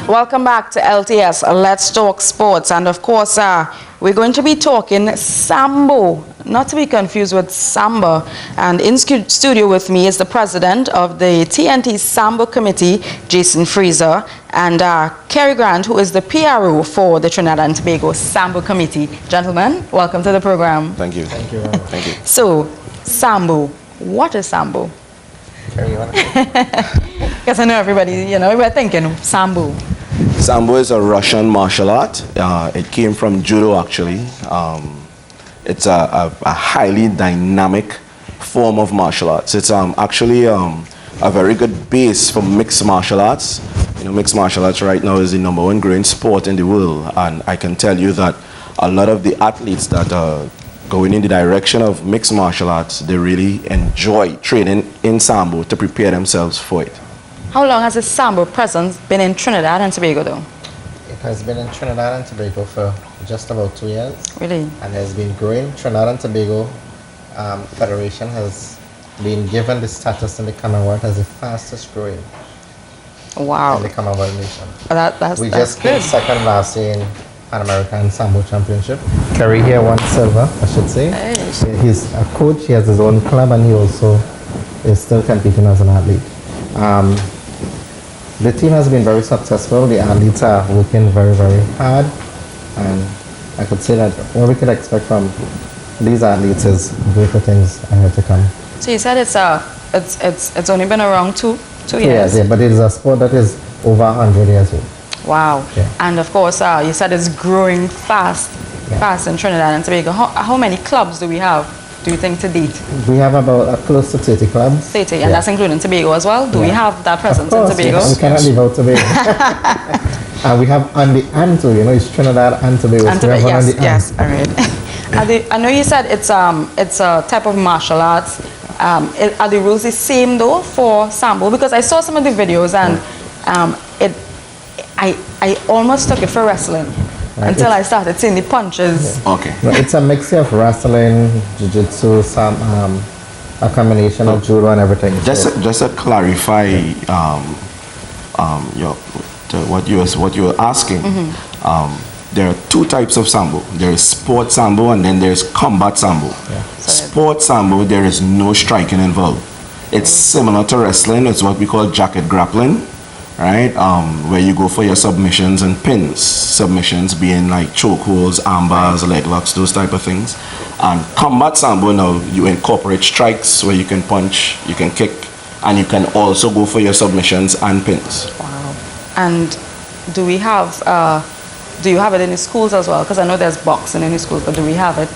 Welcome back to LTS, Let's Talk Sports. And of course, we're going to be talking Sambo, not to be confused with Samba. And in studio with me is the president of the TNT Sambo Committee, Jason Fraser, and Kerry Grant, who is the PRO for the Trinidad and Tobago Sambo Committee. Gentlemen, welcome to the program. Thank you. Thank you. Thank you. So, Sambo. What is Sambo? Kerry, you want to Because I know everybody, we're thinking Sambo. Sambo is a Russian martial art. It came from judo, actually. It's a highly dynamic form of martial arts. It's actually a very good base for mixed martial arts. Mixed martial arts right now is the #1 growing sport in the world. And I can tell you that a lot of the athletes that are going in the direction of mixed martial arts, they really enjoy training in Sambo to prepare themselves for it. How long has the Sambo presence been in Trinidad and Tobago, though? It has been in Trinidad and Tobago for just about 2 years. Really? And has been growing. Trinidad and Tobago Federation has been given the status in the Commonwealth as the fastest growing Wow. in the Commonwealth nation. We just came second last year in Pan American Sambo Championship. Kerry here won silver, I should say. Hey. He's a coach, he has his own club, and he also is still competing as an athlete. The team has been very successful. The athletes are working very, very hard, and I could say that what we could expect from these athletes is greater things ahead to come. So you said it's only been around two years? Yeah, but it is a sport that is over 100 years old. Wow. Yeah. And of course, you said it's growing fast in Trinidad and Tobago. How many clubs do we have, do you think, to date? We have about close to 30 clubs. 30, and that's including Tobago as well? Do we have that presence in Tobago? Yes. We cannot leave out Tobago. And we have on the Anto, it's Trinidad and Tobago. And Tobago, yes, all right. I know you said it's a type of martial arts. Are the rules the same though for Sambo? Because I saw some of the videos and I almost took it for wrestling until I started seeing the punches. Okay. No, it's a mixture of wrestling, jiu-jitsu, a combination of judo and everything. Just to clarify what you were asking, there are two types of Sambo. There is sport Sambo and then there's combat Sambo. Yeah. Sport Sambo, there is no striking involved. It's similar to wrestling. It's what we call jacket grappling, right? Where you go for your submissions and pins. Submissions being like chokeholds, arm bars, leg locks, those type of things. And combat Sambo, now you incorporate strikes where you can punch, you can kick, and you can also go for your submissions and pins. Wow. And do we have do you have it in the schools as well? Because I know there's boxing in the schools, but do we have it?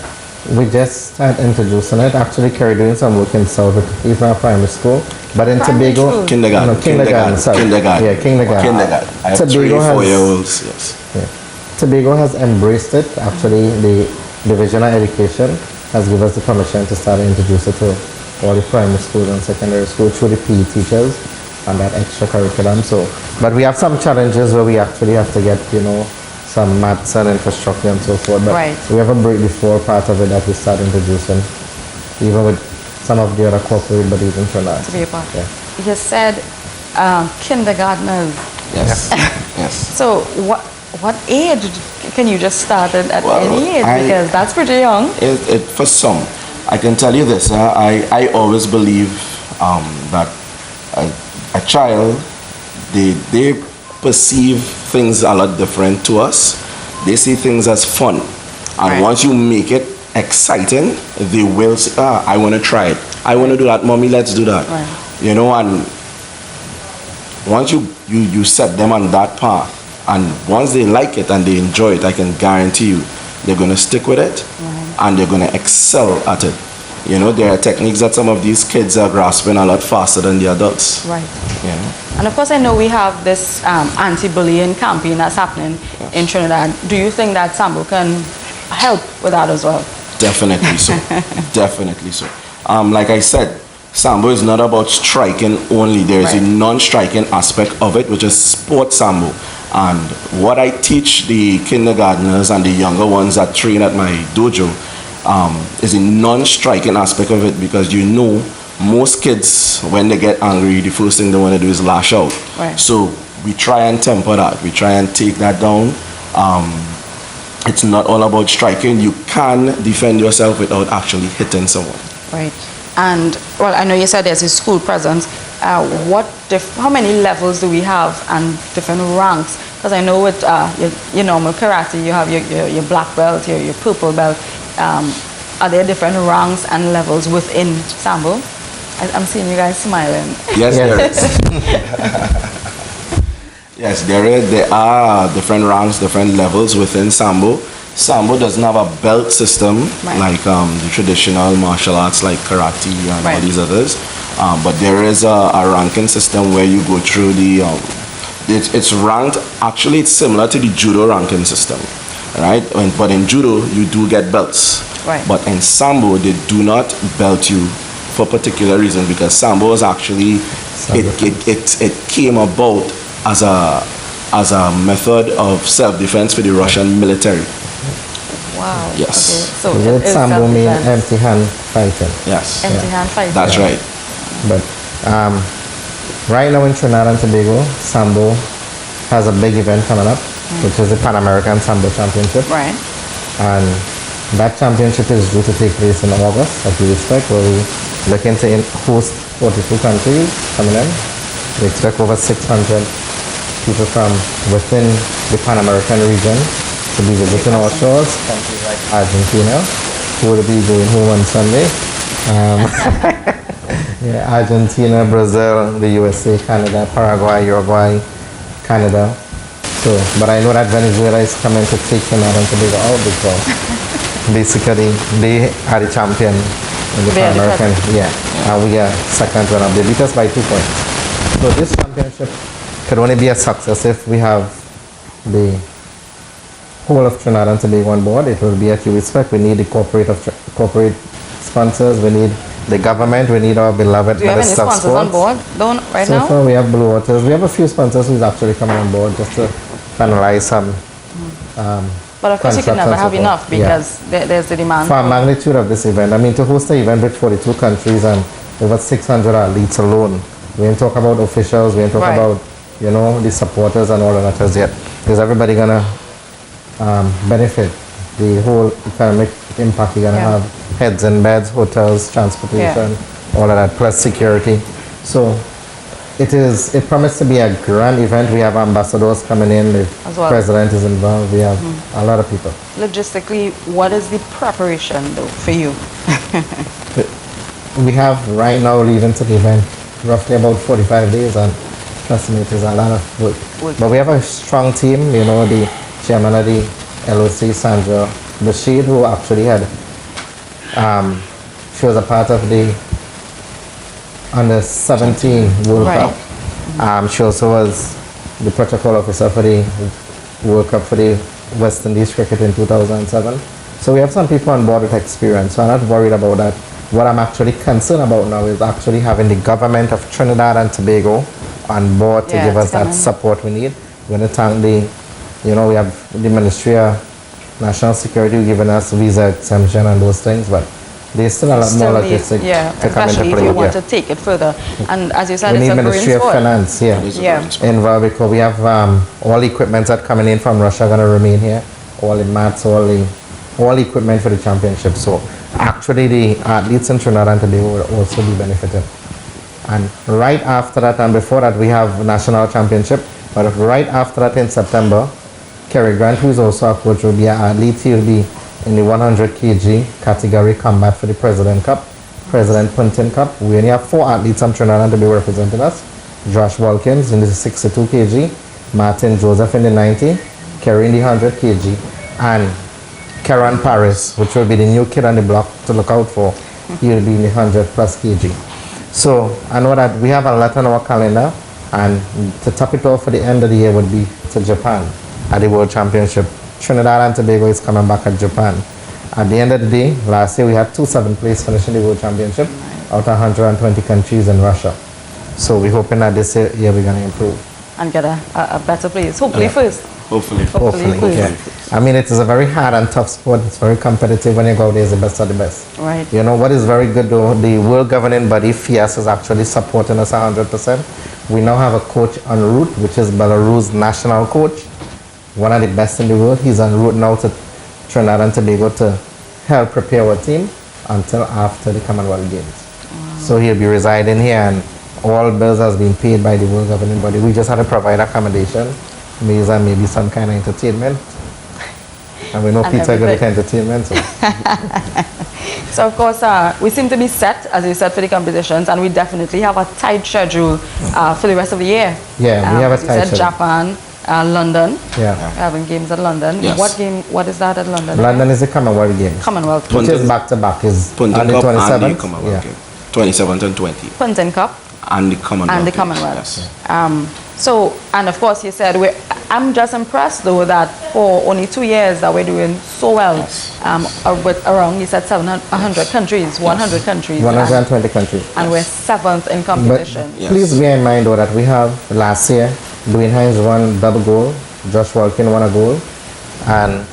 We just started introducing it. Actually, Kerry doing some work in South Eastern Primary School, but in Tobago, kindergarten. Yeah, kindergarten. I have 3 or 4-year-olds. Yes. Yeah. Tobago has embraced it. Actually, the Division of Education has given us the permission to start introduce it to all the primary schools and secondary schools through the PE teachers and that extra curriculum. So, but we have some challenges where we actually have to get, some maths and infrastructure and so forth. But we have a break before part of it that we start introducing, even with some of the other corporate bodies in Trinidad. Yeah. You just said kindergartners. Yes. Yes. So what age can you just start at any age? Because that's pretty young. For some, I can tell you this. I always believe that a child, they perceive things a lot different to us. They see things as fun, and once you make it exciting, they will say, I want to try it. I want to do that, mommy, let's do that. And once you set them on that path, and once they like it and they enjoy it, I can guarantee you they're going to stick with it and they're going to excel at it. There are techniques that some of these kids are grasping a lot faster than the adults. Right. And of course, I know we have this anti-bullying campaign that's happening in Trinidad. Do you think that Sambo can help with that as well? Definitely so. Definitely so. Like I said, Sambo is not about striking only. There is a non-striking aspect of it, which is sport Sambo. And what I teach the kindergartners and the younger ones that train at my dojo is a non-striking aspect of it, because most kids, when they get angry, the first thing they want to do is lash out. Right. So we try and temper that. We try and take that down. It's not all about striking. You can defend yourself without actually hitting someone. Right. And, well, I know you said there's a school presence. How many levels do we have and different ranks? Because I know with your normal karate, you have your black belt, your purple belt. Are there different ranks and levels within Sambo? I'm seeing you guys smiling. Yes, there is. Yes, there are different ranks, different levels within Sambo. Sambo doesn't have a belt system like the traditional martial arts like karate and all these others. But there is a ranking system where you go through the, it's ranked, actually it's similar to the judo ranking system, right? But in judo, you do get belts. Right. But in Sambo, they do not belt you for particular reasons, because Sambo is actually, it came about as a method of self-defense for the Russian military. Wow. Yes. Okay. So the word Sambo means empty hand fighting. Yes. Empty hand fighting. That's right. But right now in Trinidad and Tobago, Sambo has a big event coming up, which is the Pan American Sambo Championship. Right. And that championship is due to take place in August, as we expect, where we looking to host 42 countries coming in. We expect over 600 people from within the Pan American region to be visiting our shores. Countries like Argentina, who will be going home on Sunday. Argentina, Brazil, the USA, Canada, Paraguay, Uruguay, Canada. So, but I know that Venezuela is coming to take Trinidad and Tobago out because basically they are the champion in the Pan American. And we are second runner. They beat us by 2 points. So this championship could only be a success if we have the whole of Trinidad and Tobago on board. It will be at your respect. We need the corporate sponsors. We need the government. We need our beloved. Do you have any sponsors on board right now? So far we have Blue Waters. We have a few sponsors who's actually coming on board just to finalize some. But of course you can never have enough because there's the demand. For a magnitude of this event, I mean, to host an event with 42 countries and over 600 athletes alone, we ain't talk about officials, we ain't talk about, the supporters and all of that as yet. Is everybody gonna benefit? The whole economic impact you're gonna have, heads and beds, hotels, transportation, all of that, plus security. So it promised to be a grand event. We have ambassadors coming in, the president is involved, we have a lot of people. Logistically, what is the preparation though for you? We have right now leading to the event roughly about 45 days, and trust me, it is a lot of work. But we have a strong team, the chairman of the LOC, Sandra Bashir, who actually had, she was a part of the under 17 World Cup. She also was the protocol officer for the World Cup for the West Indies cricket in 2007. So we have some people on board with experience, so I'm not worried about that. What I'm actually concerned about now is actually having the government of Trinidad and Tobago on board to give us that support we need. We're going to thank we have the Ministry of National Security giving us visa exemption and those things, but there's still a lot more logistics to come into play. Especially if you want to take it further. And as you said, we it's need a Ministry of Finance, involved, because we have all the equipment that coming in from Russia going to remain here. All the mats, all the equipment for the championship. So actually the athletes in Trinidad and Tobago will also be benefited. And right after that and before that we have national championship. But right after that in September, Kerry Grant, who is also a coach, will be an athlete. He will be in the 100 kg category combat for the President Punton Cup. We only have 4 athletes from Trinidad and Tobago representing us. Josh Walkins in the 62 kg, Martin Joseph in the 90, Kerry in the 100 kg, and Karen Paris, which will be the new kid on the block to look out for. He will be in the 100 plus kg. So I know that we have a lot on our calendar, and to top it off for the end of the year would be to Japan at the World Championship. Trinidad and Tobago is coming back at Japan. At the end of the day, last year we had 2 7th place finishing the World Championship out of 120 countries in Russia. So we're hoping that this year we're going to improve. And get a better place. Hopefully first. Hopefully. First. I mean, it is a very hard and tough sport. It's very competitive. When you go there, it's the best of the best. Right. What is very good though, the world governing body, FIAS, is actually supporting us 100%. We now have a coach en route, which is Belarus national coach, one of the best in the world. He's en route now to Trinidad and Tobago to help prepare our team until after the Commonwealth Games. Wow. So he'll be residing here, and all bills has been paid by the world governing body. We just had to provide accommodation, meals, and maybe some kind of entertainment. And we know And Peter everything. got entertainment. So. So of course, we seem to be set, as you said, for the competitions, and we definitely have a tight schedule for the rest of the year. Yeah, we have a you tight said schedule. Japan, London. Yeah. We're having games at London. Yes. What is that at London? London is the Commonwealth Games. Commonwealth. Which is back to back, is on Punting the Cup and the 27th. Commonwealth Yeah. Game. 27th and 20th. Punting Cup. And the Commonwealth. And the Games, Commonwealth. yes. So, and of course you said, I'm just impressed though that for only 2 years that we're doing so well, Yes. with around, you said 100 countries, 100 countries. 120 countries. And we're 7th in But competition. Yes. please bear in mind though that we have last year, Dwayne Hines won double goal, Josh Walkin won a goal, and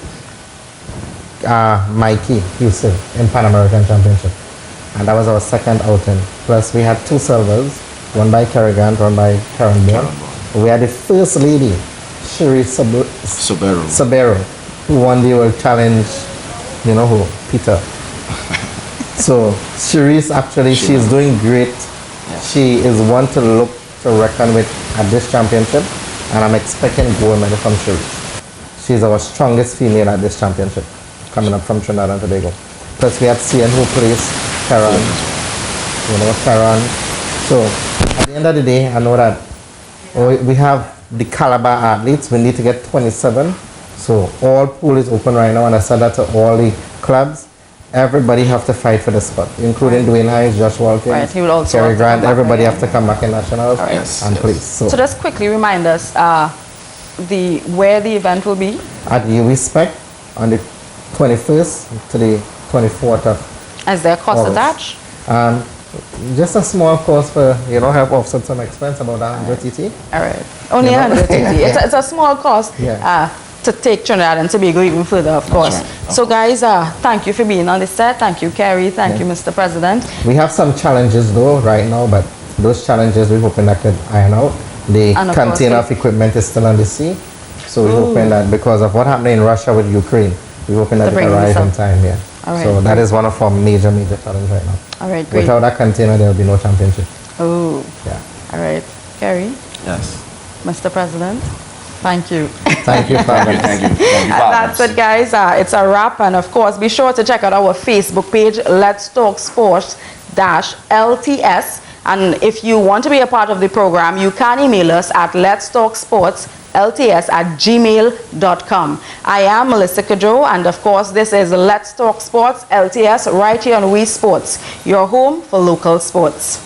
Mikey Houston in Pan American Championship. And that was our second outing. Plus we had 2 silvers, one by Kerry, one by Karen Bourne. We had the first lady, Shiri Sabero, who won the World Challenge, you know who? Peter. So Shiri's actually, she's doing great. She is one to look to reckon with at this championship, and I'm expecting gold medal from Shiri. She's our strongest female at this championship, coming up from Trinidad and Tobago. Plus we had CN who plays Karen, you know, Karen. So at the end of the day, I know that we have the caliber athletes. We need to get 27. So all pool is open right now, and I said that to all the clubs. Everybody have to fight for the spot, including Dwayne Hines, Josh Walkin, Right, he will also Kerry have to Grant. come back Everybody again. have to come back in nationals Right. Yes, and yes. play. So, So just quickly remind us where the event will be. at UWI on the 21st to the 24th of Is there a cost August. attached? Just a small cost for, help offset some expense, about 100 TT. All right. Only Yeah, 100 TT. It's a small cost Yeah. to take Trinidad and Tobago even further, of course. right. So guys, thank you for being on the set. Thank you, Kerry. Thank you, Mr. President. We have some challenges though right now, but those challenges we're hoping that could iron out. The And of container course, of equipment is still on the sea, so we're hoping that because of what happened in Russia with Ukraine, we're hoping that To it bring arrive this in up. time here. All right, So that great. is one of our major challenges right now. All right, great. Without that container, there will be no championship. Oh, Yeah. all right. Kerry, Yes. Mr. President, thank you. Thank you, Father. Thank you. Thank you, And that's partners. it, guys. It's a wrap. And of course, be sure to check out our Facebook page, Let's Talk Sports -LTS. And if you want to be a part of the program, you can email us at letstalksportslts@gmail.com. I am Melissa Kadro, and of course, this is Let's Talk Sports LTS right here on We Sports, your home for local sports.